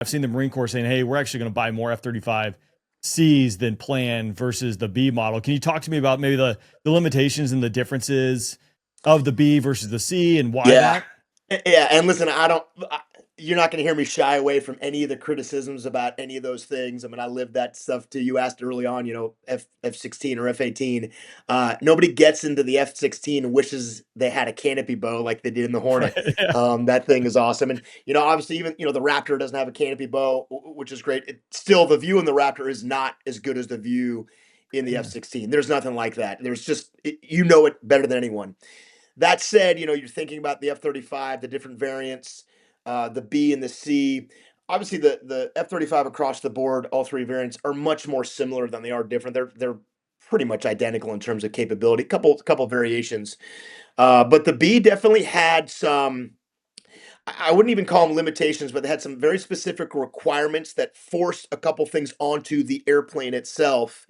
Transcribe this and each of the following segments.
I've seen the Marine Corps saying, hey, we're actually going to buy more F-35Cs than planned versus the B model. Can you talk to me about maybe the limitations and the differences of the B versus the C and why Yeah. that? Yeah, and listen, you're not gonna hear me shy away from any of the criticisms about any of those things. I mean, I lived that stuff too. You asked early on, F-16 or F-18. Nobody gets into the F-16 and wishes they had a canopy bow like they did in the Right. Hornet. Yeah. That thing is awesome, and, obviously, even, the Raptor doesn't have a canopy bow, which is great. Still, the view in the Raptor is not as good as the view in the Yeah. F-16. There's nothing like that. There's just you know it better than anyone. That said, you're thinking about the F-35, the different variants, the B and the C. Obviously, the F-35 across the board, all three variants are much more similar than they are different. They're pretty much identical in terms of capability. Couple variations, but the B definitely had some. I wouldn't even call them limitations, but they had some very specific requirements that forced a couple things onto the airplane itself.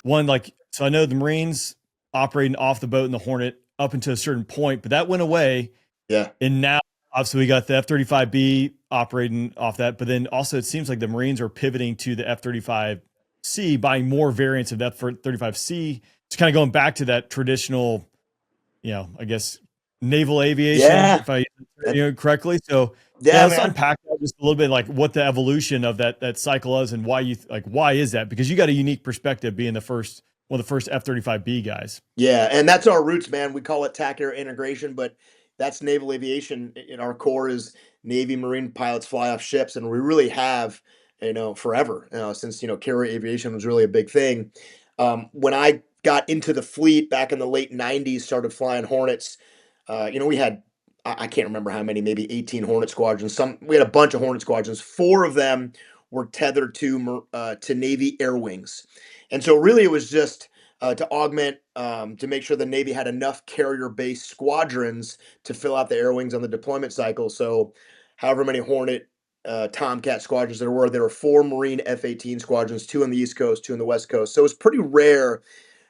One, like, so I know the Marines operating off the boat in the Hornet up until a certain point, but that went away. Yeah. And now, obviously, we got the F-35B operating off that. But then also, it seems like the Marines are pivoting to the F-35C, buying more variants of F-35C. It's kind of going back to that traditional, I guess, naval aviation, Yeah. if I That, correctly. So, yeah, yeah, let's man. unpack that just a little bit, like what the evolution of that cycle is and why why is that? Because you got a unique perspective being one of the first F-35B guys. Yeah, and that's our roots, man. We call it TAC air integration, but that's naval aviation. In our core is Navy Marine pilots fly off ships, and we really have, forever, since carrier aviation was really a big thing. When I got into the fleet back in the late '90s, started flying Hornets. We had I can't remember how many, maybe 18 Hornet squadrons. We had a bunch of Hornet squadrons. Four of them were tethered to Navy air wings, and so really it was just to augment, to make sure the Navy had enough carrier-based squadrons to fill out the air wings on the deployment cycle. So, however many Hornet, Tomcat squadrons there were four Marine F-18 squadrons, two on the East Coast, two on the West Coast. So it's pretty rare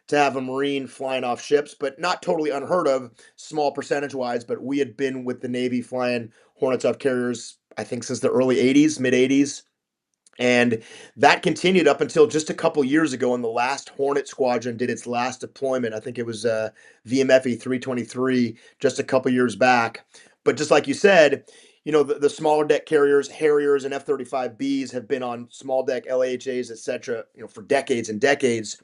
to have a Marine flying off ships, but not totally unheard of, small percentage-wise. But we had been with the Navy flying Hornets off carriers, I think, since the early '80s, mid '80s. And that continued up until just a couple years ago when the last Hornet Squadron did its last deployment. I think it was VMFE 323 just a couple years back. But just like you said, the smaller deck carriers, Harriers, and F-35Bs have been on small deck LAHAs, et cetera, for decades and decades.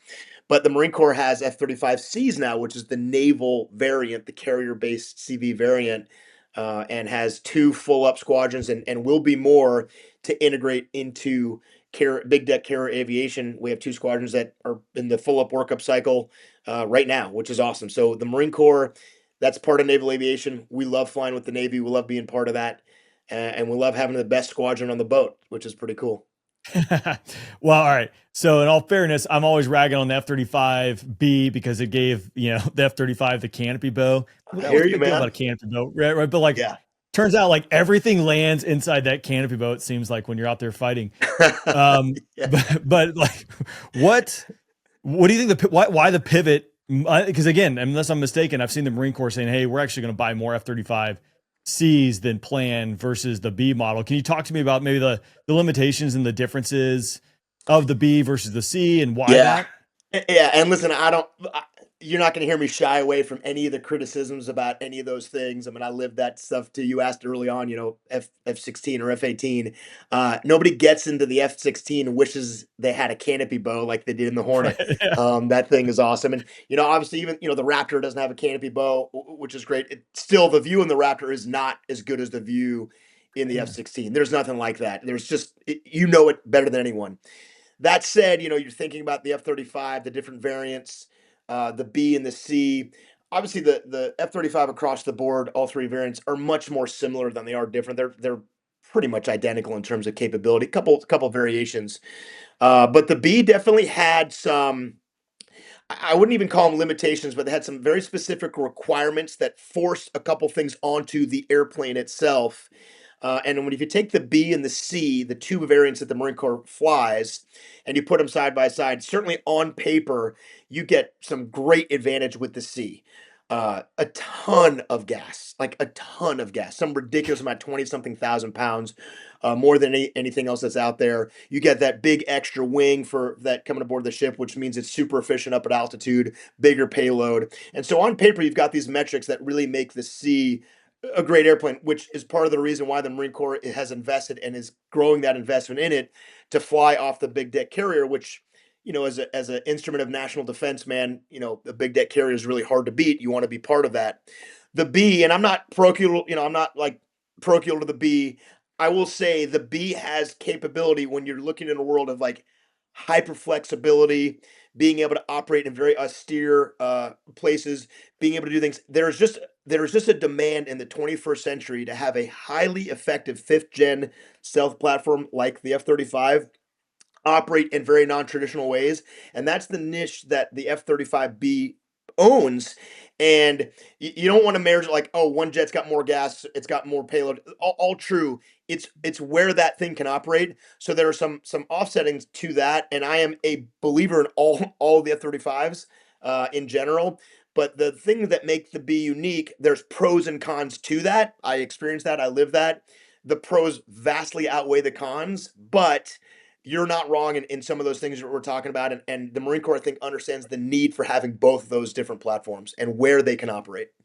But the Marine Corps has F-35Cs now, which is the naval variant, the carrier-based CV variant, and has two full-up squadrons and will be more to integrate into big deck carrier aviation. We have two squadrons that are in the full-up workup cycle right now, which is awesome. So the Marine Corps, that's part of naval aviation. We love flying with the Navy. We love being part of that, and we love having the best squadron on the boat, which is pretty cool. Well, all right. So, in all fairness, I'm always ragging on the F-35B because it gave the F-35 the canopy bow. I What's hear the you, big deal about man. a canopy bow, right? Right. But like, Yeah. turns out like everything lands inside that canopy bow. It seems like when you're out there fighting. Yeah. But like, what what do you think why the pivot? Because again, unless I'm mistaken, I've seen the Marine Corps saying, "Hey, we're actually going to buy more F-35Cs than planned versus the B model." Can you talk to me about maybe the limitations and the differences of the B versus the C and why Yeah. that? Yeah, and listen, you're not gonna hear me shy away from any of the criticisms about any of those things. I mean, I lived that stuff too. You asked early on, F-16 or F-18. Nobody gets into the F-16 and wishes they had a canopy bow like they did in the Right. Hornet. Yeah. That thing is awesome, and obviously, even the Raptor doesn't have a canopy bow, which is great. Still, the view in the Raptor is not as good as the view in the Yeah. F-16. There's nothing like that. There's just you know it better than anyone. That said, you're thinking about the F-35, the different variants, the B and the C. Obviously, the F-35 across the board, all three variants are much more similar than they are different. They're pretty much identical in terms of capability. Couple variations, but the B definitely had some. I wouldn't even call them limitations, but they had some very specific requirements that forced a couple things onto the airplane itself. If you take the B and the C, the two variants that the Marine Corps flies, and you put them side by side, certainly on paper, you get some great advantage with the C. A ton of gas, like a ton of gas, some ridiculous amount, 20 something thousand pounds, more than anything else that's out there. You get that big extra wing for that coming aboard the ship, which means it's super efficient up at altitude, bigger payload. And so on paper, you've got these metrics that really make the C a great airplane, which is part of the reason why the Marine Corps has invested and is growing that investment in it to fly off the big deck carrier, which as an instrument of national defense, man, the big deck carrier is really hard to beat. You want to be part of that. The B, and I'm not parochial, I'm not like parochial to the B. I will say the B has capability when you're looking in a world of like hyper flexibility, being able to operate in very austere places, being able to do things. There's just a demand in the 21st century to have a highly effective fifth gen stealth platform like the F-35 operate in very non-traditional ways, and that's the niche that the F-35B owns. And you don't want to measure like, oh, one jet's got more gas, it's got more payload. All true. It's where that thing can operate. So there are some offsettings to that, and I am a believer in all of the F-35s in general. But the thing that makes the B unique, there's pros and cons to that. I experienced that. I live that. The pros vastly outweigh the cons, but you're not wrong in some of those things that we're talking about. And the Marine Corps, I think, understands the need for having both of those different platforms and where they can operate.